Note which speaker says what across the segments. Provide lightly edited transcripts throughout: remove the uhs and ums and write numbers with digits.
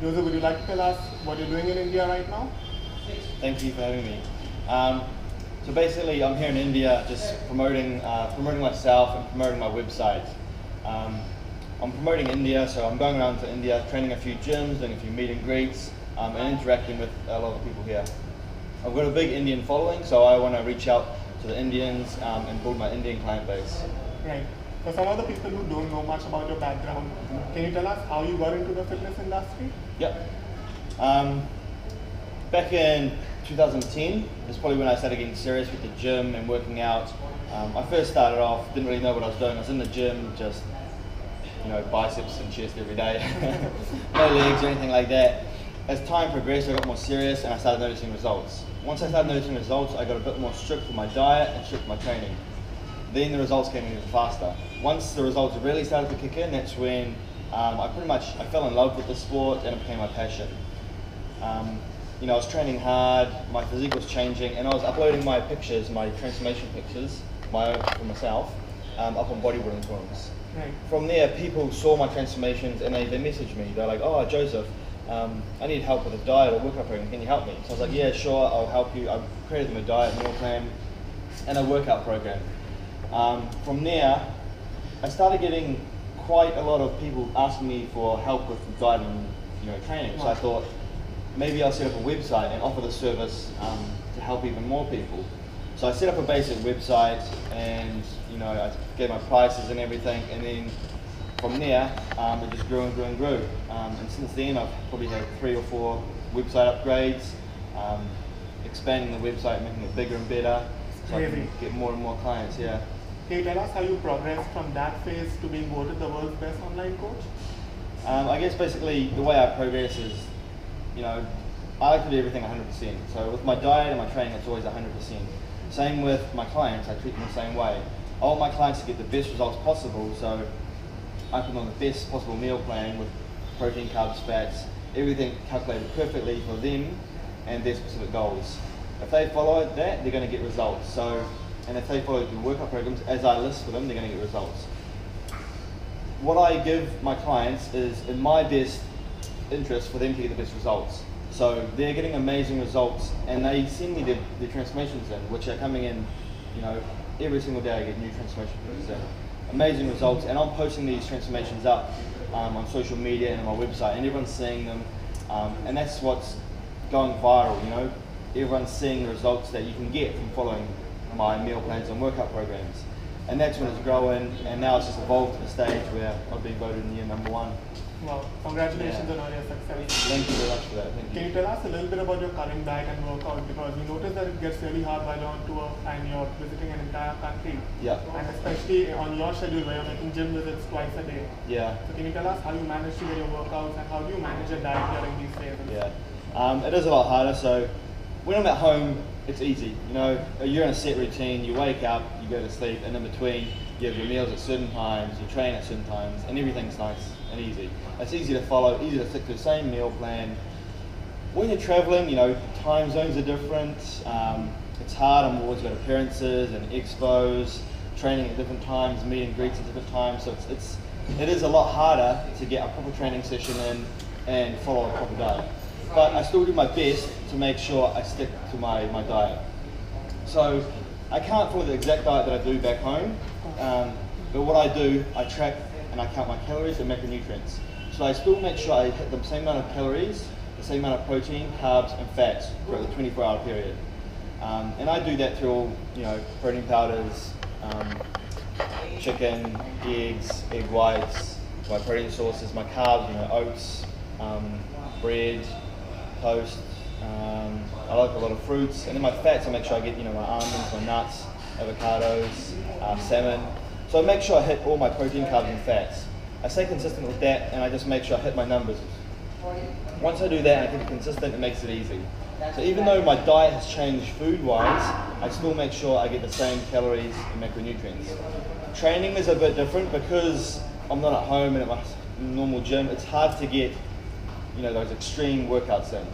Speaker 1: Joseph, would you like to tell us what you're doing in India right now?
Speaker 2: Thank you for having me. So basically, I'm here in India just promoting myself and promoting my website. I'm promoting India, so I'm going around to India, training a few gyms, doing a few meet and greets, and interacting with a lot of people here. I've got a big Indian following, so I want to reach out to the Indians and build my Indian client base.
Speaker 1: Right. For some of the people who don't know much about your background, can you tell us how you got into the fitness industry?
Speaker 2: Yep. Back in 2010 is probably when I started getting serious with the gym and working out. I first started off, didn't really know what I was doing. I was in the gym, just biceps and chest every day, no legs or anything like that. As time progressed, I got more serious and I started noticing results. Once I started noticing results, I got a bit more strict with my diet and strict with my training. Then the results came in even faster. Once the results really started to kick in, that's when I fell in love with the sport and it became my passion. I was training hard, my physique was changing, and I was uploading my pictures, my transformation pictures, for myself, up on bodybuilding forums.
Speaker 1: Right.
Speaker 2: From there, people saw my transformations and they messaged me. They're like, "Oh, Joseph, I need help with a diet or workout program. Can you help me?" So I was like, "Yeah, sure, I'll help you." I created them a diet, meal plan, and a workout program. From there, I started getting quite a lot of people asking me for help with diet and training. So I thought maybe I'll set up a website and offer the service to help even more people. So I set up a basic website and I gave my prices and everything, and then from there it just grew and grew and grew. And since then I've probably had 3 or 4 website upgrades, expanding the website, making it bigger and better, so I can get more and more clients. Yeah.
Speaker 1: Can you tell us how you progressed from that phase to being voted the world's best online coach?
Speaker 2: I guess basically the way I progress is, I like to do everything 100%. So with my diet and my training, it's always 100%. Same with my clients, I treat them the same way. I want my clients to get the best results possible, so I put on the best possible meal plan with protein, carbs, fats, everything calculated perfectly for them and their specific goals. If they follow that, they're going to get results. And if they follow the workout programs as I list for them, they're going to get results. What I give my clients is in my best interest for them to get the best results. So they're getting amazing results and they send me their transformations in, which are coming in, every single day I get new transformations in. Amazing results, and I'm posting these transformations up on social media and on my website, and everyone's seeing them, and that's what's going viral, Everyone's seeing the results that you can get from following my meal plans and workout programs. And that's when it's growing, and now it's just evolved to the stage where I've been voted in year #1.
Speaker 1: Wow, congratulations on all your success.
Speaker 2: Thank you very much for that. Thank you.
Speaker 1: Can you tell us a little bit about your current diet and workout? Because we noticed that it gets really hard while you're on tour and you're visiting an entire country.
Speaker 2: Yeah.
Speaker 1: And especially on your schedule where you're making gym visits twice a day.
Speaker 2: Yeah.
Speaker 1: So can you tell us how you manage to get your workouts and how do you manage your diet during these phases?
Speaker 2: Yeah. It is a lot harder. So when I'm at home, it's easy. You're in a set routine, you wake up, you go to sleep, and in between you have your meals at certain times, you train at certain times, and everything's nice and easy. It's easy to follow, easy to stick to the same meal plan. When you're traveling, time zones are different. It's hard. I'm always got appearances and expos, training at different times, meet and greets at different times. So it is a lot harder to get a proper training session in and follow a proper diet. But I still do my best to make sure I stick to my diet. So I can't follow the exact diet that I do back home, but what I do, I track and I count my calories and macronutrients. So I still make sure I hit the same amount of calories, the same amount of protein, carbs and fats throughout the 24-hour period. And I do that through all, protein powders, chicken, eggs, egg whites, my protein sources, my carbs, oats, bread, toast. I like a lot of fruits, and then my fats I make sure I get my almonds, my nuts, avocados, salmon. So I make sure I hit all my protein, carbs and fats. I stay consistent with that, and I just make sure I hit my numbers. Once I do that and I keep it consistent, it makes it easy. So even though my diet has changed food-wise, I still make sure I get the same calories and macronutrients. Training is a bit different because I'm not at home and at my normal gym. It's hard to get those extreme workouts in,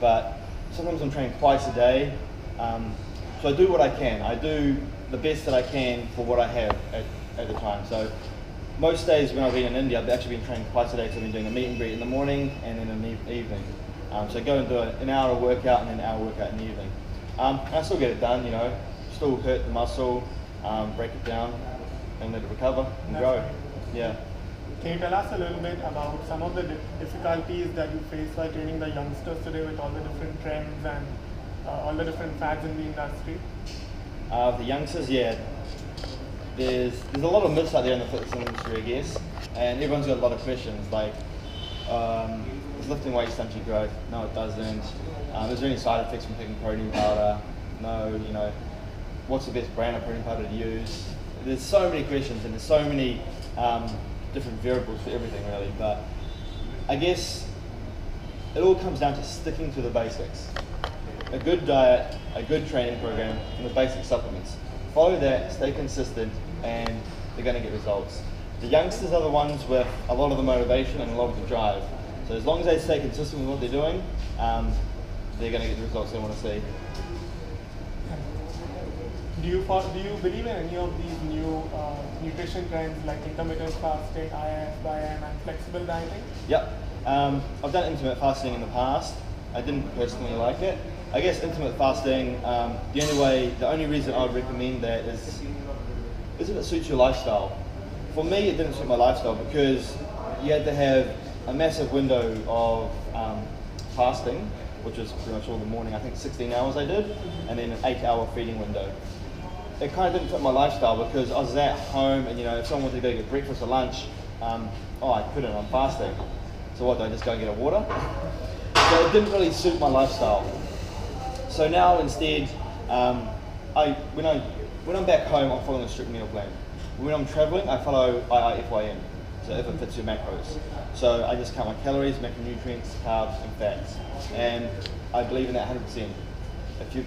Speaker 2: but sometimes I'm training twice a day, so I do what I can. I do the best that I can for what I have at the time. So most days when I've been in India, I've actually been training twice a day, so I've been doing a meet and greet in the morning and then in the evening. So I go and do an hour workout and then an hour workout in the evening. And I still get it done, you know, still hurt the muscle, break it down and let it recover and grow. Yeah.
Speaker 1: Can you tell us a little bit about some of the difficulties that you face while training the youngsters today with all the different trends and all the different fads in the industry?
Speaker 2: The youngsters, yeah. There's a lot of myths out there in the fitness industry, I guess, and everyone's got a lot of questions like, does lifting weights stunt your growth? No, it doesn't. Is there any side effects from taking protein powder? No, you know, what's the best brand of protein powder to use? There's so many questions and there's so many different variables for everything really, but I guess it all comes down to sticking to the basics. A good diet, a good training program, and the basic supplements. Follow that, stay consistent, and they're going to get results. The youngsters are the ones with a lot of the motivation and a lot of the drive. So as long as they stay consistent with what they're doing, they're going to get the results they want to see.
Speaker 1: Do you believe in any of these new nutrition trends like intermittent fasting, IF/IM, and flexible dieting?
Speaker 2: Yep. I've done intermittent fasting in the past. I didn't personally like it. I guess intermittent fasting, the only reason I would recommend that is if it suits your lifestyle. For me, it didn't suit my lifestyle because you had to have a massive window of fasting, which was pretty much all the morning. I think 16 hours I did, and then an 8-hour feeding window. It kind of didn't fit my lifestyle because I was at home, and you know, if someone wanted to go get breakfast or lunch, I couldn't. I'm fasting. So what? Do I just go and get a water? So it didn't really suit my lifestyle. So now instead, when I'm back home, I'm following a strict meal plan. When I'm traveling, I follow IIFYM, so if it fits your macros. So I just count my calories, macronutrients, carbs, and fats. And I believe in that 100%.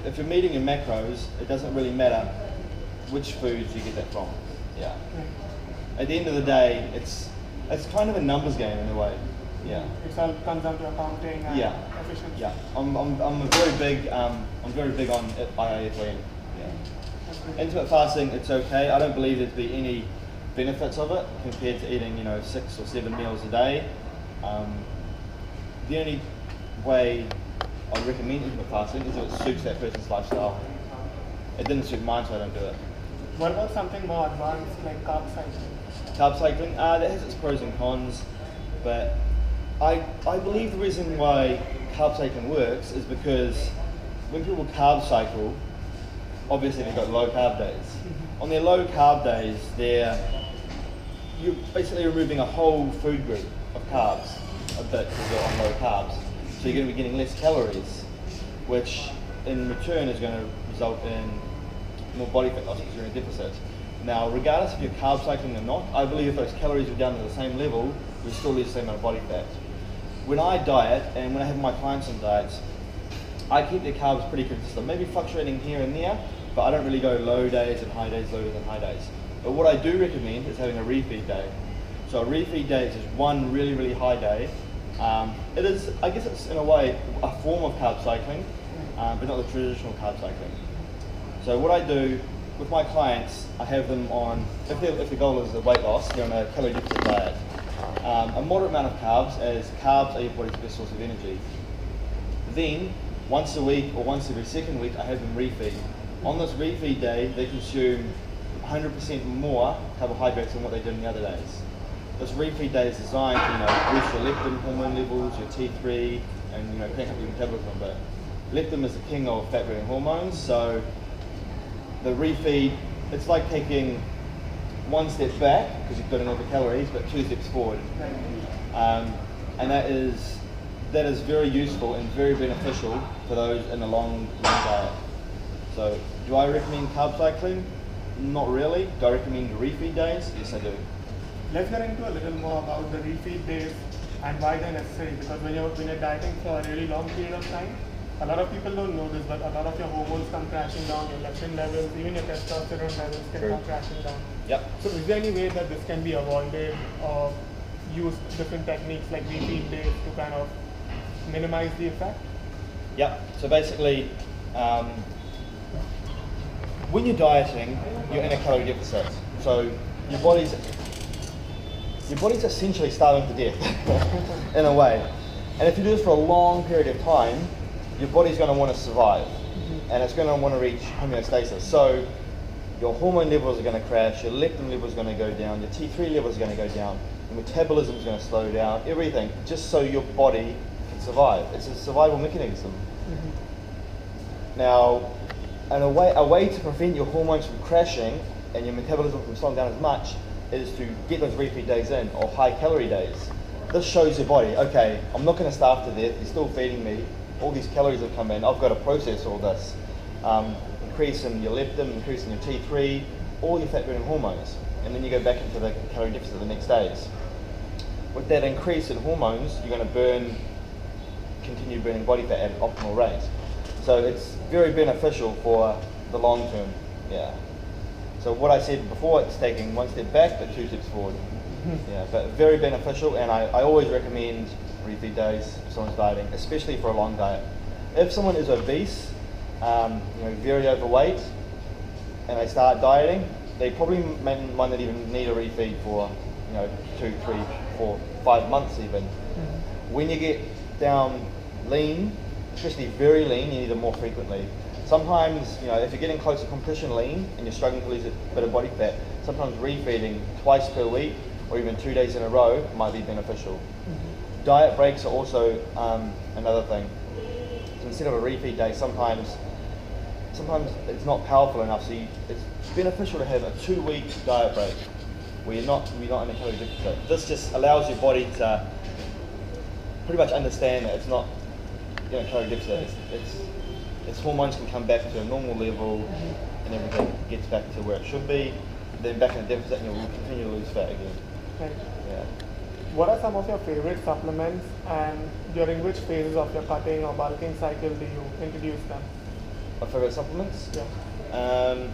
Speaker 2: If you're meeting your macros, it doesn't really matter which foods you get that from. Yeah. At the end of the day, it's kind of a numbers game in a way. Yeah.
Speaker 1: It all comes down to accounting and efficiency.
Speaker 2: Yeah. I'm very big on IIFYM. Yeah. Intermittent fasting, it's okay. I don't believe there to be any benefits of it compared to eating, 6 or 7 meals a day. The only way I recommend intermittent fasting is if it suits that person's lifestyle. It didn't suit mine, so I don't do it.
Speaker 1: What about something more advanced like carb cycling?
Speaker 2: Carb cycling, that has its pros and cons, but I believe the reason why carb cycling works is because when people carb cycle, obviously they've got low carb days. On their low carb days, you're basically removing a whole food group of carbs a bit because you're on low carbs. So you're going to be getting less calories, which in return is going to result in more body fat loss because you're in a deficit. Now, regardless if you're carb cycling or not, I believe if those calories are down to the same level, we still lose the same amount of body fat. When I diet and when I have my clients on diets, I keep their carbs pretty consistent, maybe fluctuating here and there, but I don't really go low days and high days, lower than high days. But what I do recommend is having a refeed day. So a refeed day is just one really, really high day. It is, I guess it's in a way a form of carb cycling, but not the traditional carb cycling. So what I do with my clients, I have them on, if the goal is the weight loss, they're on a calorie deficit diet. A moderate amount of carbs, as carbs are your body's best source of energy. Then, once a week or once every second week, I have them refeed. On this refeed day, they consume 100% more carbohydrates than what they did in the other days. This refeed day is designed to boost your leptin hormone levels, your T3, and crank up your metabolism a bit. Leptin is the king of fat-burning hormones, so the refeed, it's like taking one step back because you've got enough calories, but 2 steps forward. And that is very useful and very beneficial for those in a long diet. So, do I recommend carb cycling? Not really. Do I recommend refeed days? Yes, I do.
Speaker 1: Let's get into a little more about the refeed days and why they're necessary. Because when you're dieting for a really long period of time, a lot of people don't know this, but a lot of your hormones come crashing down, your leptin levels, even your testosterone levels can come crashing down.
Speaker 2: Yep.
Speaker 1: So is there any way that this can be avoided or use different techniques like refeed days to kind of minimize the effect?
Speaker 2: Yep. So basically, when you're dieting, you're in a calorie deficit. So your body's your body's essentially starving to death in a way. And if you do this for a long period of time, your body's going to want to survive, and it's going to want to reach homeostasis. So your hormone levels are going to crash, your leptin levels are going to go down, your T3 levels are going to go down, your metabolism is going to slow down, everything, just so your body can survive. It's a survival mechanism. Now, and a way to prevent your hormones from crashing and your metabolism from slowing down as much is to get those refeed days in, or high calorie days. This shows your body, okay, I'm not going to starve to death, you're still feeding me, all these calories have come in, I've got to process all this. Increase in your leptin, increase in your T3, all your fat burning hormones, and then you go back into the calorie deficit the next days. With that increase in hormones, you're going to continue burning body fat at an optimal rate. So it's very beneficial for the long term, yeah. So what I said before, it's taking one step back but 2 steps forward. Yeah, but very beneficial, and I always recommend refeed days if someone's dieting, especially for a long diet. If someone is obese, very overweight, and they start dieting, they probably might not even need a refeed for 2, 3, 4, 5 months even. When you get down lean, especially very lean, you need them more frequently. Sometimes, if you're getting close to competition lean and you're struggling to lose a bit of body fat, sometimes refeeding twice per week or even 2 days in a row might be beneficial. Diet breaks are also another thing. So instead of a refeed day, sometimes it's not powerful enough, so it's beneficial to have a 2-week diet break where you're not in a calorie deficit. This just allows your body to pretty much understand that it's not calorie deficit. Its hormones can come back to a normal level, and everything gets back to where it should be. Then back in a deficit, and you'll continue to lose fat again.
Speaker 1: Right.
Speaker 2: Yeah.
Speaker 1: What are some of your favorite supplements, and during which phases of your cutting or bulking cycle do you introduce them?
Speaker 2: My favorite supplements?
Speaker 1: Yeah.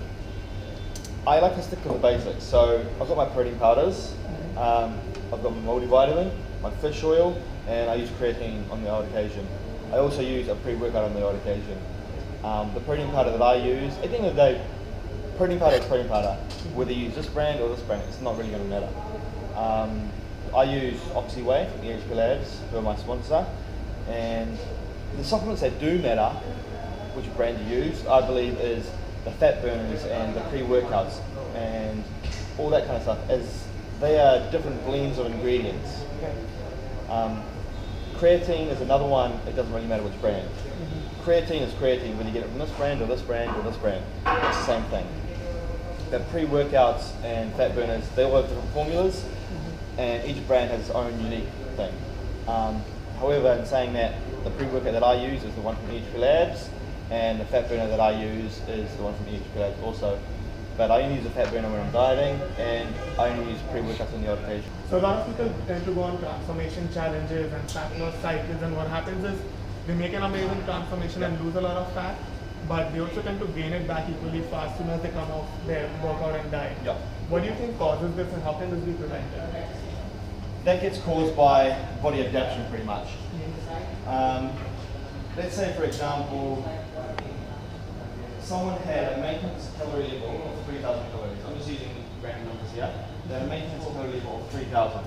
Speaker 2: I like to stick to the basics. So I've got my protein powders, I've got my multivitamin, my fish oil, and I use creatine on the odd occasion. I also use a pre-workout on the odd occasion. The protein powder that I use, at the end of the day, protein powder is protein powder. Whether you use this brand or this brand, it's not really going to matter. I use Oxyway from EHP Labs, who are my sponsor, and the supplements that do matter, which brand you use, I believe is the fat burners and the pre-workouts and all that kind of stuff, as they are different blends of ingredients. Creatine is another one, it doesn't really matter which brand. Creatine is creatine, whether you get it from this brand or this brand or this brand, it's the same thing. The pre-workouts and fat burners, they all have different formulas, and each brand has its own unique thing. However, in saying that, the pre-workout that I use is the one from EHP Labs, and the fat burner that I use is the one from EHP Labs also. But I only use a fat burner when I'm dieting, and I only use pre-workouts on the odd occasion.
Speaker 1: So a lot of people tend to go on transformation challenges and fat loss cycles, and what happens is they make an amazing transformation and lose a lot of fat, but they also tend to gain it back equally fast as soon as they come off their workout and diet.
Speaker 2: Yeah.
Speaker 1: What do you think causes this, and how can this be prevented?
Speaker 2: That gets caused by body adaptation pretty much. Let's say, for example, someone had a maintenance calorie level of 3,000 calories. I'm just using random numbers here. They had a maintenance calorie level of 3,000.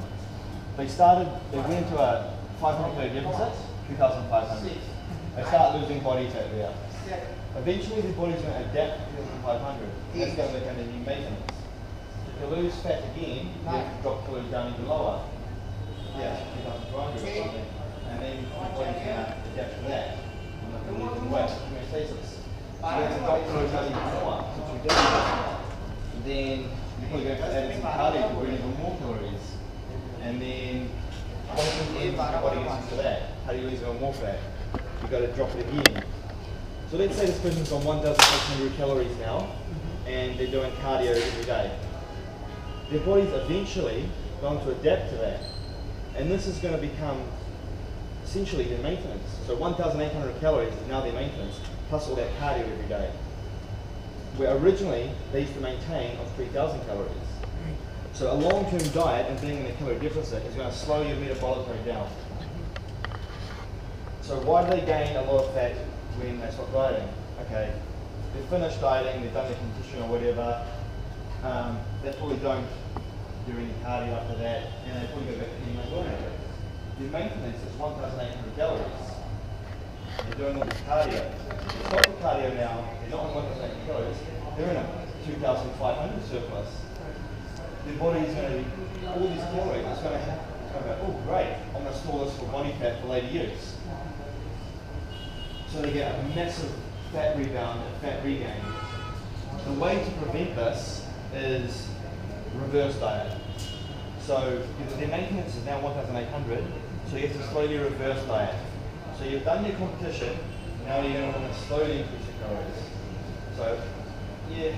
Speaker 2: They went into a 500 calorie deficit, 2,500. They start losing body fat there. Eventually, the body's going to adapt to 2,500. That's going to become the new maintenance. If you lose fat again, you have to drop calories down even lower. Yeah, 2,200 or something. And then the body's going to adapt to that. I'm not going to lose any weight, homeostasis. So if the drop calories down even more, since we did then you're probably going to add some cardio to burn even more calories. And then what happens if your body gets used to that? How do you lose even more fat? You've got to drop it again. So let's say this person's on 1,800 calories now, and they're doing cardio every day. Their body's eventually going to adapt to that. And this is going to become essentially their maintenance. So 1,800 calories is now their maintenance, plus all that cardio every day. Where originally they used to maintain on 3,000 calories. So a long-term diet and being in a calorie deficit is going to slow your metabolic rate down. So why do they gain a lot of fat when they stop dieting? Okay, they've finished dieting, they've done their competition or whatever, they probably don't do any cardio after that, and they probably go back to eating McDonald's. The maintenance is 1,800 calories. They're doing all this cardio. They stop the cardio now, they're not on 1,800 calories, they're in a 2,500 surplus. Their body is going to be, all these calories, it's going to go, oh great, I'm going to store this for body fat for later use. So they get a massive fat rebound and fat regain. The way to prevent this is reverse diet. So their maintenance is now 1,800, so you have to slowly reverse diet. So you've done your competition, now you're going to want to slowly increase your calories. So yeah,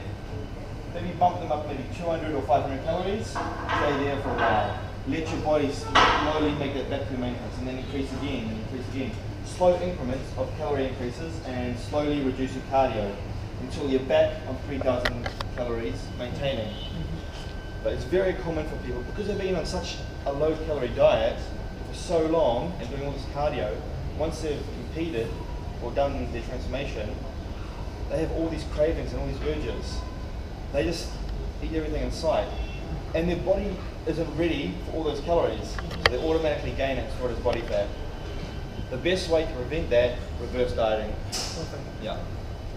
Speaker 2: maybe bump them up maybe 200 or 500 calories, stay there for a while. Let your body slowly make that back to maintenance and then increase again and increase again. Slow increments of calorie increases and slowly reduce your cardio until you're back on 3,000 calories maintaining. But it's very common for people, because they've been on such a low calorie diet for so long and doing all this cardio, once they've competed or done their transformation, they have all these cravings and all these urges. They just eat everything in sight. And their body isn't ready for all those calories, so they automatically gain it and store it as body fat. The best way to prevent that, reverse dieting.
Speaker 1: Okay.
Speaker 2: Yeah.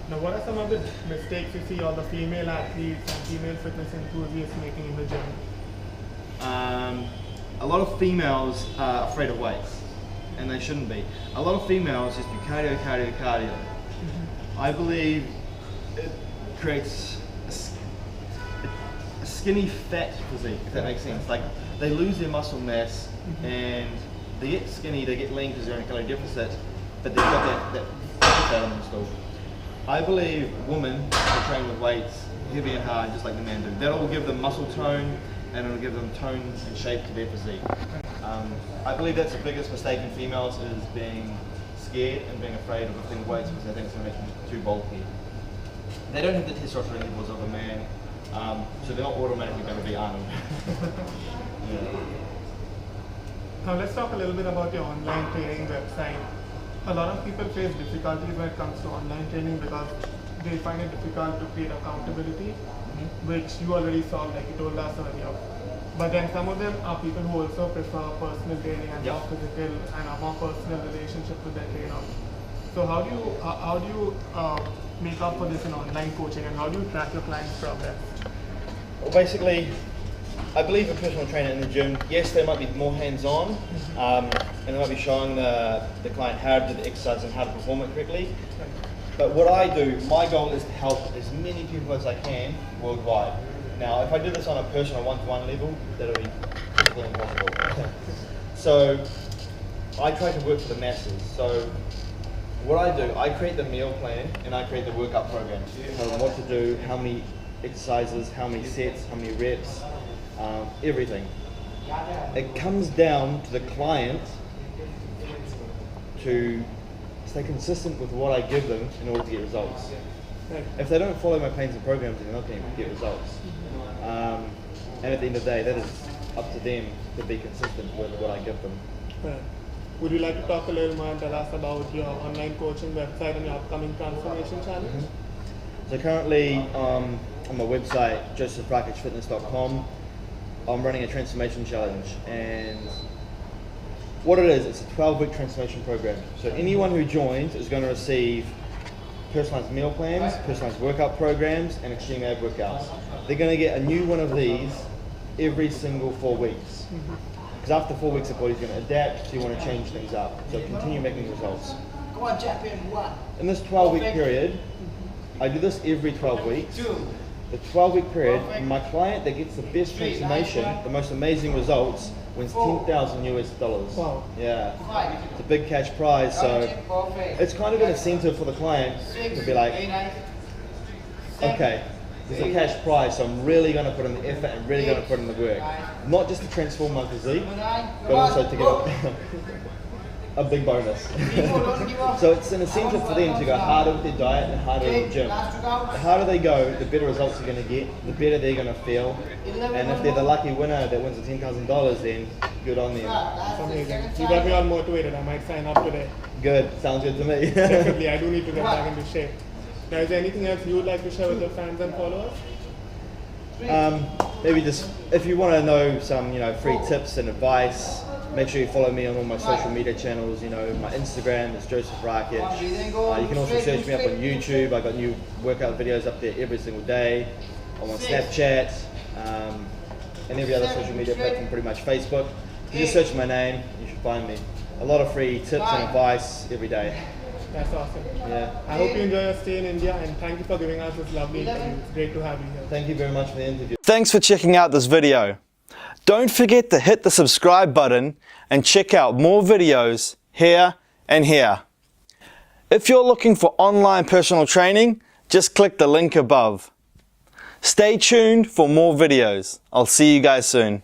Speaker 1: Now, what are some of the mistakes you see all the female athletes and female fitness enthusiasts making in the gym?
Speaker 2: A lot of females are afraid of weights, and they shouldn't be. A lot of females just do cardio, cardio, cardio. I believe it creates a skinny fat physique, if that makes sense. Like, they lose their muscle mass and they get skinny, they get lean because they're in a calorie deficit, but they've got that fat on them still. I believe women should train with weights, heavy and hard, just like the men do. That'll give them muscle tone, and it'll give them tone and shape to their physique. I believe that's the biggest mistake in females, is being scared and being afraid of lifting weights because they think it's going to make them too bulky. They don't have the testosterone levels of a man, so they're not automatically going to be Arnold. Yeah.
Speaker 1: Now let's talk a little bit about your online training website. A lot of people face difficulties when it comes to online training because they find it difficult to create accountability, which you already solved, like you told us earlier. But then some of them are people who also prefer personal training and more physical and a more personal relationship with their trainer. So how do you make up for this in online coaching, and how do you track your clients' progress?
Speaker 2: Well, basically, I believe a personal trainer in the gym, yes, they might be more hands-on, and they might be showing the client how to do the exercise and how to perform it correctly. But what I do, my goal is to help as many people as I can worldwide. Now, if I do this on a personal one-to-one level, that'll be physically impossible. So I try to work for the masses. So what I do, I create the meal plan and I create the workout program. What to do, how many exercises, how many sets, how many reps, everything. It comes down to the client to stay consistent with what I give them in order to get results. If they don't follow my plans and programs, they're not going to get results. And at the end of the day, that is up to them to be consistent with what I give them.
Speaker 1: Would you like to talk a little more and tell us about your online coaching website and your upcoming transformation challenge?
Speaker 2: So currently on my website, josefrakichfitness.com, I'm running a transformation challenge, and what it is, it's a 12-week transformation program. So anyone who joins is going to receive personalized meal plans, personalized workout programs, and extreme ab workouts. They're going to get a new one of these every single 4 weeks. Because after 4 weeks, the body's going to adapt, so you want to change things up. So continue making results. In this 12-week period, I do this every 12 weeks. The 12-week period, my client that gets the best transformation, the most amazing results, wins $10,000 US.
Speaker 1: Wow.
Speaker 2: Yeah, it's a big cash prize, so it's kind of an incentive for the client to be like, okay, there's a cash prize, so I'm really going to put in the effort and really going to put in the work. Not just to transform my physique, but also to get a big bonus. So it's an incentive for them to go harder with their diet and harder in the gym. The harder they go, the better results they're going to get, the better they're going to feel. And if they're the lucky winner that wins the $10,000, then good on them.
Speaker 1: That's amazing. You got me all motivated. I might sign up today.
Speaker 2: Good. Sounds good to me.
Speaker 1: Definitely. I do need to get back into shape. Now, is there anything else you would like to share with your fans and followers?
Speaker 2: maybe just, if you want to know some, free tips and advice, make sure you follow me on all my social media channels. My Instagram is Josef Rakich. You can also search me up on YouTube. I got new workout videos up there every single day. I'm on Snapchat, and every other social media platform, pretty much Facebook. If you just search my name, you should find me. A lot of free tips and advice every day.
Speaker 1: That's awesome.
Speaker 2: Yeah.
Speaker 1: I hope you enjoy your stay in India, and thank you for giving us this lovely interview. It's great to have you here.
Speaker 2: Thank you very much for the interview.
Speaker 3: Thanks for checking out this video. Don't forget to hit the subscribe button and check out more videos here and here. If you're looking for online personal training, just click the link above. Stay tuned for more videos. I'll see you guys soon.